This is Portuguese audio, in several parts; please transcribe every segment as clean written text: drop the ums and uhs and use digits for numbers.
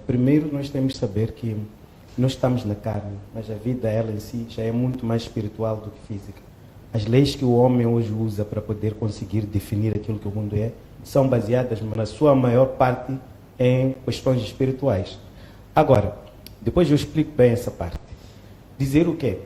primeiro nós temos que saber que nós estamos na carne, mas a vida, ela em si, já é muito mais espiritual do que física. As leis que o homem hoje usa para poder conseguir definir aquilo que o mundo é, são baseadas, na sua maior parte, em questões espirituais. Agora, depois eu explico bem essa parte. Dizer o quê?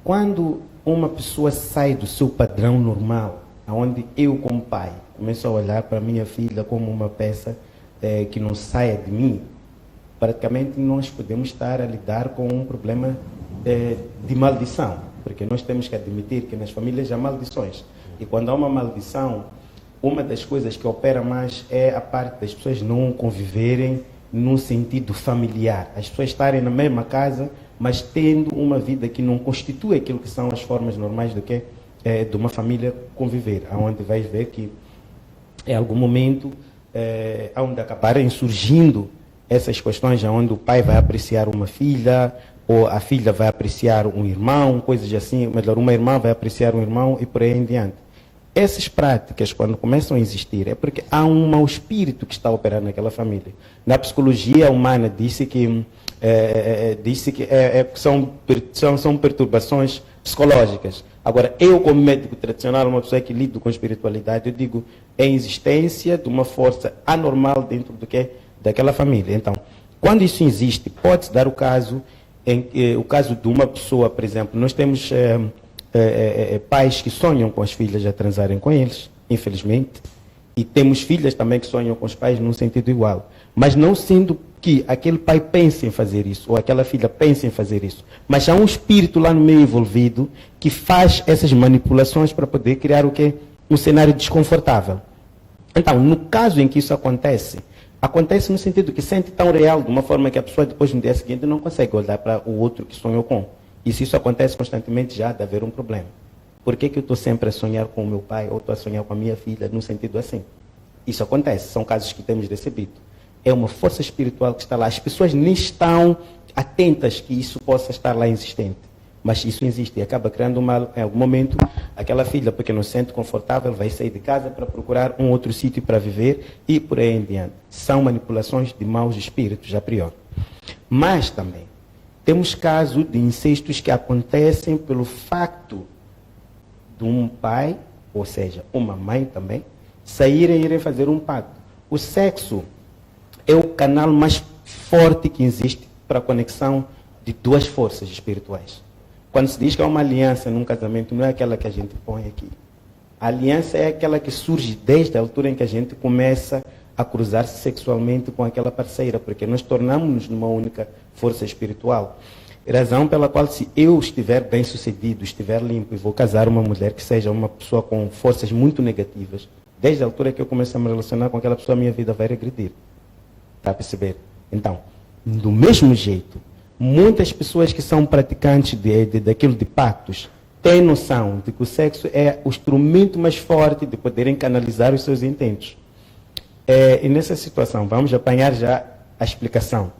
Quando uma pessoa sai do seu padrão normal, onde eu, como pai, começo a olhar para a minha filha como uma peça que não saia de mim, praticamente nós podemos estar a lidar com um problema de maldição, porque nós temos que admitir que nas famílias há maldições. E quando há uma maldição, uma das coisas que opera mais é a parte das pessoas não conviverem num sentido familiar. As pessoas estarem na mesma casa, mas tendo uma vida que não constitui aquilo que são as formas normais do que de uma família conviver, onde vais ver que em algum momento onde acabarem surgindo essas questões onde o pai vai apreciar uma filha, ou a filha vai apreciar um irmão, coisas assim, melhor, uma irmã vai apreciar um irmão e por aí em diante. Essas práticas, quando começam a existir, é porque há um mau espírito que está a operar naquela família. Na psicologia humana disse que são perturbações psicológicas. Agora, eu como médico tradicional, uma pessoa que lido com espiritualidade, eu digo, é a existência de uma força anormal dentro daquela família. Então, quando isso existe, pode-se dar o caso de uma pessoa, por exemplo, nós temos pais que sonham com as filhas a transarem com eles, infelizmente, e temos filhas também que sonham com os pais num sentido igual, mas não sendo que aquele pai pense em fazer isso, ou aquela filha pense em fazer isso, mas há um espírito lá no meio envolvido que faz essas manipulações para poder criar o quê? Um cenário desconfortável. Então, no caso em que isso acontece no sentido que sente tão real, de uma forma que a pessoa depois no dia seguinte não consegue olhar para o outro que sonhou com. E se isso acontece constantemente, já há de haver um problema. Por que eu estou sempre a sonhar com o meu pai ou estou a sonhar com a minha filha num sentido assim? Isso acontece, são casos que temos recebido. É uma força espiritual que está lá. As pessoas nem estão atentas que isso possa estar lá existente. Mas isso existe e acaba criando em algum momento, aquela filha, porque não se sente confortável, vai sair de casa para procurar um outro sítio para viver e por aí em diante. São manipulações de maus espíritos, a priori. Mas também, temos casos de incestos que acontecem pelo facto de um pai, ou seja, uma mãe também, saírem e irem fazer um pacto. O sexo é o canal mais forte que existe para a conexão de duas forças espirituais. Quando se diz que há uma aliança num casamento, não é aquela que a gente põe aqui. A aliança é aquela que surge desde a altura em que a gente começa a cruzar-se sexualmente com aquela parceira, porque nós tornamos-nos numa única força espiritual. Razão pela qual, se eu estiver bem sucedido, estiver limpo e vou casar uma mulher que seja uma pessoa com forças muito negativas, desde a altura que eu começo a me relacionar com aquela pessoa, a minha vida vai regredir. Está a perceber? Então, do mesmo jeito, muitas pessoas que são praticantes daquilo de pactos têm noção de que o sexo é o instrumento mais forte de poderem canalizar os seus intentos. E nessa situação, vamos apanhar já a explicação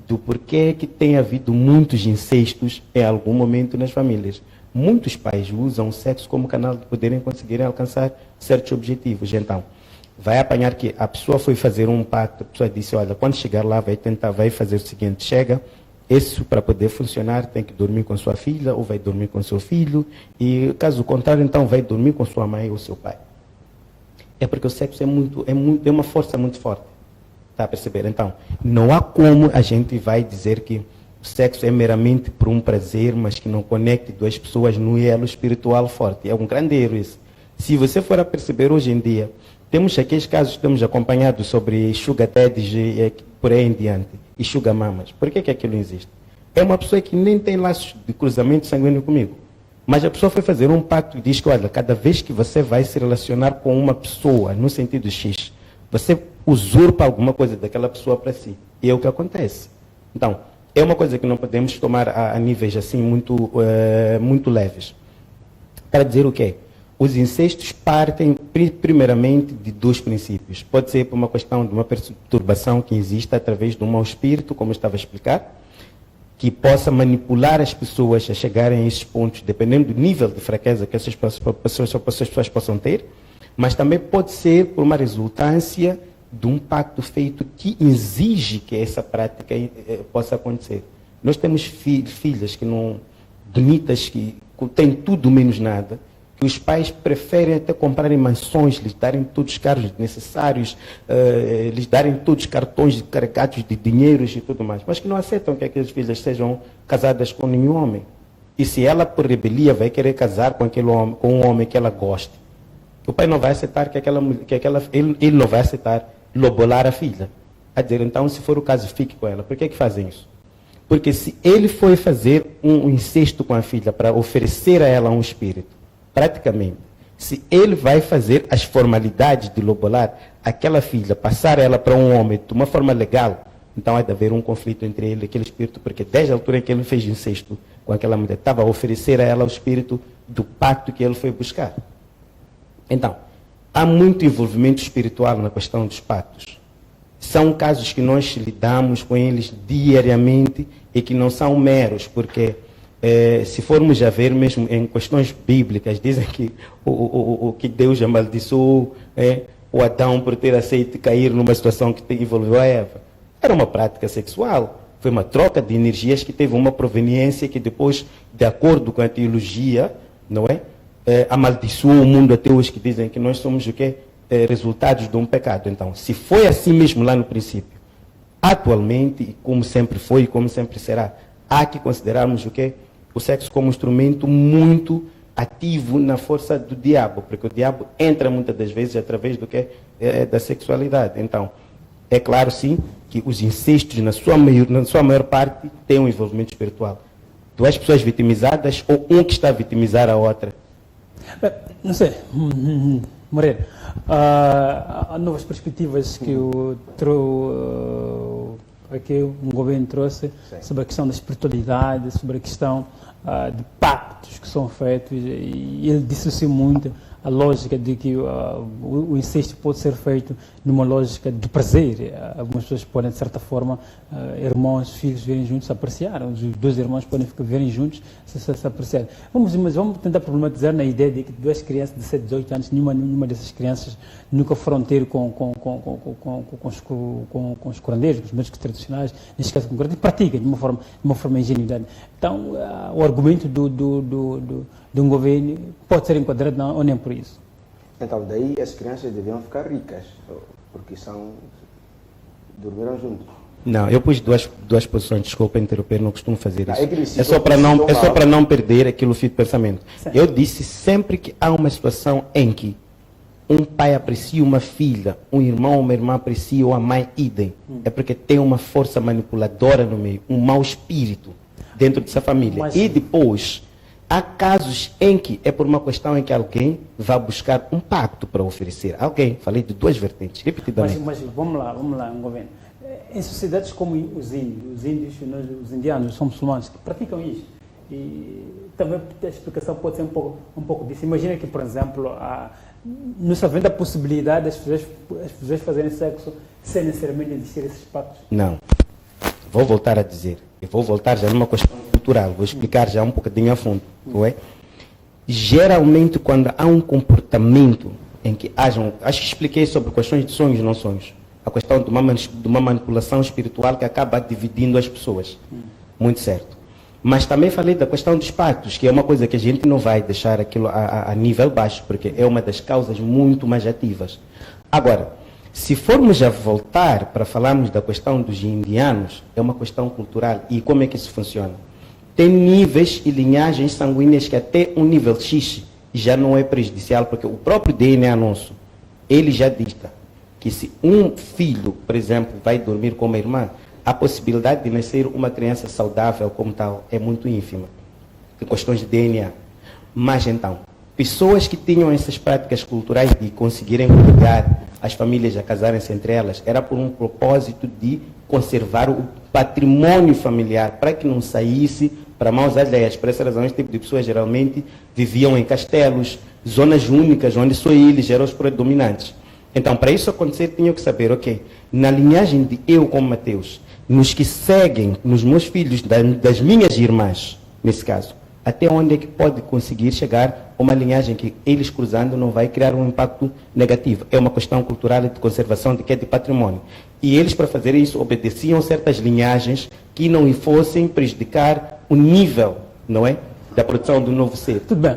do porquê que tem havido muitos incestos em algum momento nas famílias. Muitos pais usam o sexo como canal de poderem conseguirem alcançar certos objetivos. Então, vai apanhar que a pessoa foi fazer um pacto, a pessoa disse, olha, quando chegar lá vai fazer o seguinte, chega, isso para poder funcionar tem que dormir com sua filha ou vai dormir com seu filho, e caso contrário, então vai dormir com sua mãe ou seu pai. É porque o sexo é uma força muito forte. Está a perceber? Então, não há como a gente vai dizer que o sexo é meramente por um prazer, mas que não conecte duas pessoas no elo espiritual forte. É um grande erro isso. Se você for a perceber hoje em dia, temos aqueles casos que temos acompanhado sobre sugar daddies e por aí em diante, e sugar mamas. Por que aquilo existe? É uma pessoa que nem tem laços de cruzamento sanguíneo comigo. Mas a pessoa foi fazer um pacto e diz que, olha, cada vez que você vai se relacionar com uma pessoa, no sentido X, você usurpa alguma coisa daquela pessoa para si. E é o que acontece. Então, é uma coisa que não podemos tomar a níveis assim muito leves. Para dizer o quê? Os incestos partem primeiramente de dois princípios. Pode ser por uma questão de uma perturbação que existe através de um mau espírito, como eu estava a explicar, que possa manipular as pessoas a chegarem a esses pontos, dependendo do nível de fraqueza que essas pessoas possam ter, mas também pode ser por uma resultância de um pacto feito que exige que essa prática possa acontecer. Nós temos filhas que não, bonitas, que têm tudo menos nada, que os pais preferem até comprarem mansões, lhes darem todos os carros necessários, lhes darem todos os cartões carregados de dinheiros e tudo mais, mas que não aceitam que aquelas filhas sejam casadas com nenhum homem. E se ela, por rebelia, vai querer casar com aquele homem, com um homem que ela goste, o pai não vai aceitar ele não vai aceitar lobolar a filha. A dizer, então, se for o caso, fique com ela. Por que fazem isso? Porque se ele foi fazer um incesto com a filha para oferecer a ela um espírito, praticamente, se ele vai fazer as formalidades de lobolar aquela filha, passar ela para um homem de uma forma legal, então há de haver um conflito entre ele e aquele espírito, porque desde a altura em que ele fez incesto com aquela mulher, estava a oferecer a ela o espírito do pacto que ele foi buscar. Então, há muito envolvimento espiritual na questão dos pactos. São casos que nós lidamos com eles diariamente e que não são meros, porque se formos a ver mesmo em questões bíblicas, dizem que que Deus amaldiçoou o Adão por ter aceito cair numa situação que envolveu a Eva. Era uma prática sexual, foi uma troca de energias que teve uma proveniência que depois, de acordo com a teologia, não é? Amaldiçoou o mundo até hoje, que dizem que nós somos o quê? Resultados de um pecado. Então, se foi assim mesmo lá no princípio, atualmente, como sempre foi e como sempre será, há que considerarmos o quê? O sexo como um instrumento muito ativo na força do diabo, porque o diabo entra muitas das vezes através do quê? Da sexualidade. Então, é claro sim que os incestos, na sua maior parte, têm um envolvimento espiritual. Duas pessoas vitimizadas ou um que está a vitimizar a outra. Não sei, Moreira, há novas perspectivas que aqui um governo trouxe sobre a questão da espiritualidade, sobre a questão de pactos que são feitos, e ele disse muito a lógica de que o incesto pode ser feito numa lógica de prazer. Algumas pessoas podem, de certa forma, irmãos, filhos, viverem juntos, se apreciar. Os dois irmãos podem viverem juntos, se apreciar. Vamos tentar problematizar na ideia de que duas crianças de 7, 18 anos, nenhuma dessas crianças nunca foram ter com os curandeiros, com os médicos tradicionais, neste caso concreto, e praticam de uma forma ingenuidade. Então, o argumento de um governo pode ser enquadrado ou nem por isso. Então, daí as crianças deviam ficar ricas, porque dormiram juntos. Não, eu pus duas posições, desculpa interromper, não costumo fazer isso. É só para não perder aquilo fio de pensamento. Certo. Eu disse sempre que há uma situação em que um pai aprecia uma filha, um irmão ou uma irmã aprecia ou a mãe idem. É porque tem uma força manipuladora no meio, um mau espírito dentro dessa família. E depois, há casos em que é por uma questão em que alguém vai buscar um pacto para oferecer. Alguém, falei de duas vertentes, repetidamente. Mas vamos lá, um governo. Em sociedades como os indianos, são muçulmanos que praticam isso. E também a explicação pode ser um pouco disso. Imagina que, por exemplo, não se havendo a possibilidade das pessoas fazerem sexo sem necessariamente existir esses pactos. Não. Vou voltar a dizer. Eu vou voltar já numa questão cultural. Vou explicar já um bocadinho a fundo. Não é? Geralmente, quando há um comportamento em que acho que expliquei sobre questões de sonhos e não sonhos. A questão de uma manipulação espiritual que acaba dividindo as pessoas. Muito certo. Mas também falei da questão dos pactos, que é uma coisa que a gente não vai deixar aquilo a nível baixo, porque é uma das causas muito mais ativas. Agora, se formos a voltar para falarmos da questão dos indianos, é uma questão cultural. E como é que isso funciona? Tem níveis e linhagens sanguíneas que até um nível X já não é prejudicial, porque o próprio DNA nosso, ele já dita que se um filho, por exemplo, vai dormir com uma irmã, a possibilidade de nascer uma criança saudável como tal é muito ínfima. Em questões de DNA. Mas então, pessoas que tinham essas práticas culturais de conseguirem obrigar as famílias a casarem-se entre elas, era por um propósito de conservar o patrimônio familiar, para que não saísse para mãos alheias. Por essa razão, esse tipo de pessoas geralmente viviam em castelos, zonas únicas, onde só eles eram os predominantes. Então, para isso acontecer, tinham que saber, ok, na linhagem de eu como Mateus, nos que seguem, nos meus filhos, das minhas irmãs, nesse caso, até onde é que pode conseguir chegar uma linhagem que eles cruzando não vai criar um impacto negativo. É uma questão cultural e de conservação de patrimônio. E eles, para fazer isso, obedeciam certas linhagens que não fossem prejudicar o nível, não é, da produção do novo ser. Tudo bem.